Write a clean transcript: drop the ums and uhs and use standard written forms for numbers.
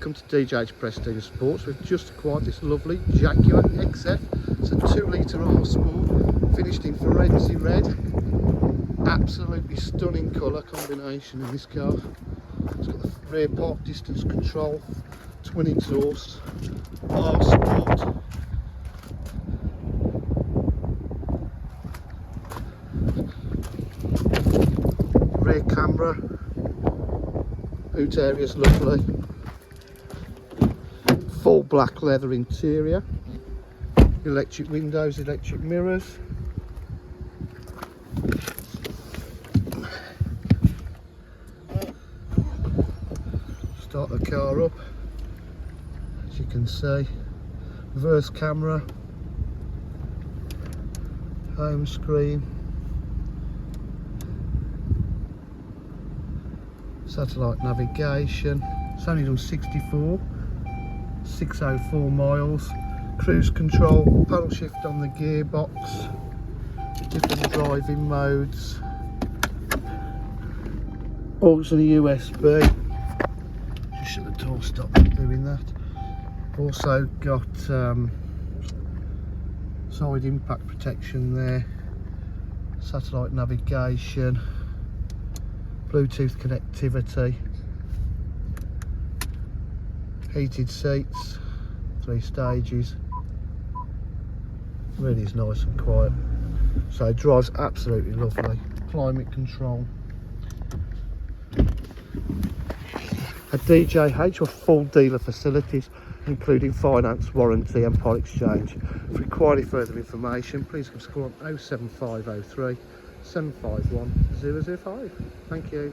Welcome to DJ's Prestige Sports. We've just acquired this lovely Jaguar XF. It's a 2 litre R Sport, finished in Firenze red. Absolutely stunning colour combination in this car. It's got the rear park distance control, twin exhaust, R Sport. Rear camera, boot area's lovely. Full black leather interior, electric windows, electric mirrors. Start the car up, as you can see, reverse camera, home screen, satellite navigation. It's only done 604 miles. Cruise control, paddle shift on the gearbox, different driving modes, auxiliary USB. Just shut the door, stop doing that. Also got side impact protection there, satellite navigation, Bluetooth connectivity, heated seats, 3 stages. Really is nice and quiet, so it drives absolutely lovely. Climate control. At DJH, we're full dealer facilities including finance, warranty and part exchange. If you require any further information, please give us a call on 07503 751 005. Thank you.